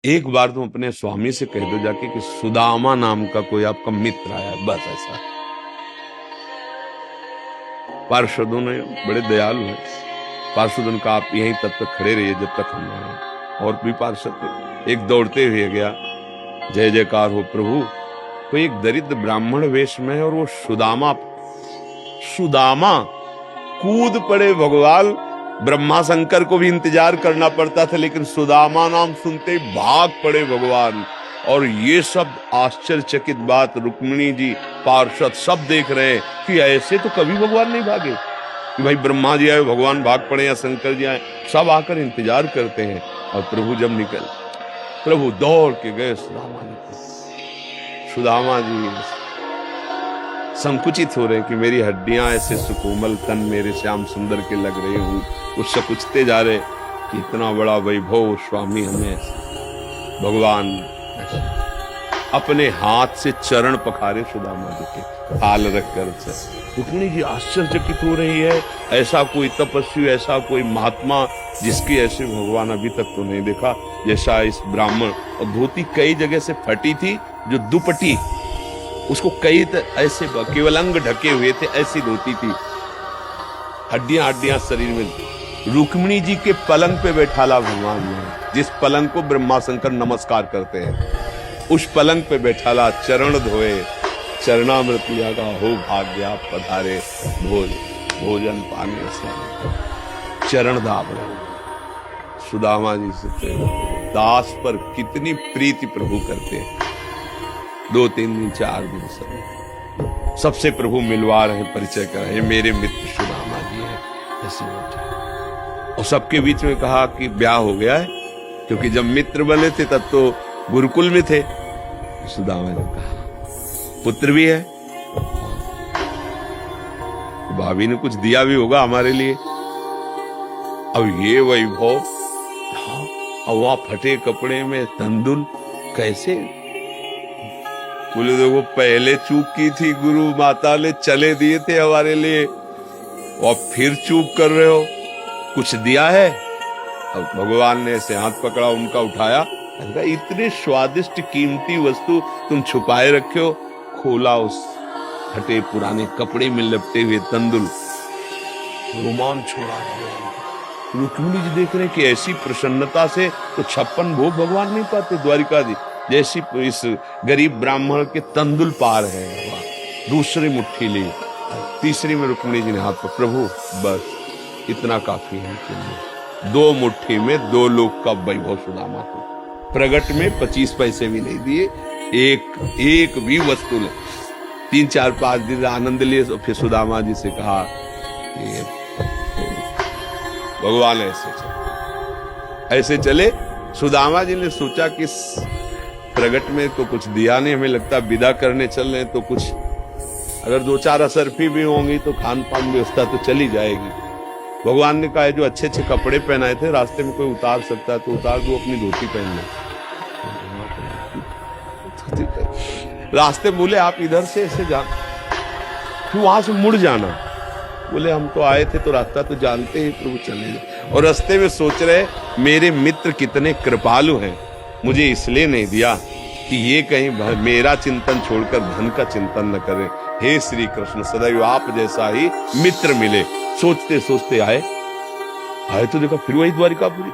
एक बार तुम अपने स्वामी से कह दो जाके कि सुदामा नाम का कोई आपका मित्र आया, बस ऐसा। पार्षदों ने बड़े दयालु हैं, पार्षदों का आप यहीं तब तक खड़े रहिए जब तक हम आए। और भी पार्षद थे, एक दौड़ते हुए गया, जय जयकार हो प्रभु। कोई एक दरिद्र ब्राह्मण वेश में है और वो सुदामा कूद पड़े भगवान। ब्रह्मा शंकर को भी इंतजार करना पड़ता था, लेकिन सुदामा नाम सुनते ही भाग पड़े भगवान। और ये सब आश्चर्यचकित बात रुक्मिणी जी, पार्षद सब देख रहे हैं कि ऐसे तो कभी भगवान नहीं भागे कि भाई ब्रह्मा जी आए भगवान भाग पड़े या शंकर जी आए, सब आकर इंतजार करते हैं। और प्रभु जब निकल, प्रभु दौड़ के गए सुदामा जी संकुचित हो रहे कि मेरी हड्डियां ऐसे सुकोमल, तन मेरे श्याम सुंदर के लग रहे हूं, उससे पूछते जा रहे कि इतना बड़ा वैभव स्वामी हमें। भगवान अपने हाथ से चरण पखारे सुदामा जी के, हाल रखकर। रुक्मिणी जी आश्चर्यचकित हो रही है, ऐसा कोई तपस्वी, ऐसा कोई महात्मा जिसकी ऐसे भगवान अभी तक तो नहीं देखा जैसा इस ब्राह्मण। और धोती कई जगह से फटी थी, जो दुपट्टी उसको कई ऐसे केवल अंग ढके हुए थे, ऐसी धोती थी, हड्डियां हड्डियां शरीर में। रुक्मिणी जी के पलंग पे बैठाला भगवान ने, जिस पलंग को ब्रह्मा शंकर नमस्कार करते हैं, उस पलंग पे बैठाला, चरण धोए, चरणामृत लिया का हो भाग्य आप पधारे, भोजन पानी से चरण दाब रहे। सुदामा जी से दास पर कितनी प्रीति प्रभु करते हैं। 2-3 दिन 4 दिन सबसे प्रभु मिलवा रहे, परिचय कर रहे, मेरे मित्र सुदामा जी हैं, ऐसे बैठे। और सबके बीच में कहा कि ब्याह हो गया है, क्योंकि जब मित्र बने थे तब तो गुरुकुल में थे। सुदामा ने कहा पुत्र भी है, भाभी ने कुछ दिया भी होगा हमारे लिए। अब ये वैभव, वहां फटे कपड़े में तंदुल कैसे? बोले देखो पहले चूक की थी, गुरु माता ने चले दिए थे हमारे लिए, और फिर चूक कर रहे हो, कुछ दिया है? अब भगवान ने ऐसे हाथ पकड़ा, उनका उठाया, इतने स्वादिष्ट कीमती वस्तु तुम छुपाए रखे हो। खोला, उस फटे पुराने कपड़े में लपटे हुए तंदुल, रोमान छोड़ा। रुक्मिणी जी देख रहे कि ऐसी प्रसन्नता से तो 56 भोग भगवान नहीं पाते द्वारिकाधीश, जैसी इस गरीब ब्राह्मण के तंदुल पार है। दूसरी मुट्ठी ली, तीसरी में रुक्मिणी जी ने हाथ पर, प्रभु बस इतना काफी है कि नहीं। 2 मुट्ठी में 2 लोग का वैभव सुदामा को। प्रगट में 25 पैसे भी नहीं दिए, एक भी वस्तु नहीं। 3-4-5 दिन आनंद लिए, तो फिर सुदामा जी से कहा कि भगवान ऐसे चले। सुदामा जी ने सोचा कि प्रगट में तो कुछ दिया नहीं, हमें लगता विदा करने चल रहे तो कुछ अगर 2-4 असरफी भी होंगी तो खान पान व्यवस्था तो चली जाएगी। भगवान ने कहा जो अच्छे अच्छे कपड़े पहनाए थे, रास्ते में कोई उतार सकता है तो उतार दो, अपनी धोती पहन लो। रास्ते बोले आप इधर से ऐसे जा, फिर वहां से मुड़ जाना। बोले हम तो आए थे तो रास्ता तो जानते ही, प्रभु चले जाए। और रास्ते में सोच रहे मेरे मित्र कितने कृपालु हैं, मुझे इसलिए नहीं दिया कि ये कहीं मेरा चिंतन छोड़कर धन का चिंतन न करें। हे श्री कृष्ण, सदैव आप जैसा ही मित्र मिले। सोचते सोचते आए तो देखा फिर वही द्वारिकापुरी।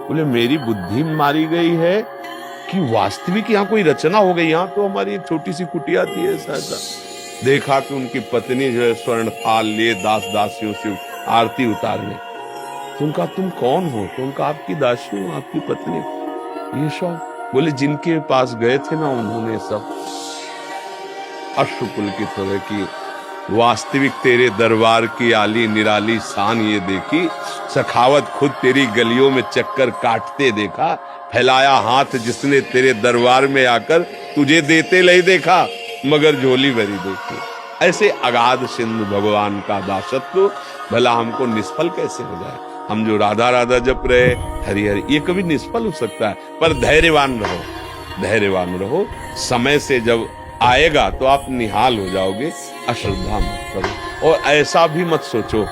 बोले मेरी बुद्धि मारी गई है कि वास्तविक यहाँ कोई रचना हो गई। यहाँ तो हमारी एक छोटी सी कुटिया थी, ऐसा देखा कि उनकी पत्नी जो है स्वर्ण थाल लिए दास दासियों से आरती उतारने। तो उनका तुम कौन हो? तो उनका आपकी दासी हूँ, आपकी पत्नी। ये सब बोले जिनके पास गए थे ना, उन्होंने सब अश्रुपुलकित हो गए कि वास्तविक तेरे दरबार की आली निराली शान ये देखी, सखावत खुद तेरी गलियों में चक्कर काटते देखा, फैलाया हाथ जिसने तेरे दरबार में आकर तुझे देते नहीं देखा, मगर झोली भरी देखी। ऐसे अगाध सिंधु भगवान का दासत्व भला हमको निष्फल कैसे हो जाए? हम जो राधा राधा जप रहे, हरि हरि, ये कभी निष्फल हो सकता है। पर धैर्यवान रहो, धैर्यवान रहो। समय से जब आएगा तो आप निहाल हो जाओगे। अश्रद्धा मत करो, और ऐसा भी मत सोचो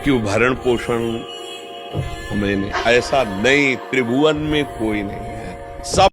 कि भरण पोषण मैंने ऐसा नहीं, त्रिभुवन में कोई नहीं है, सब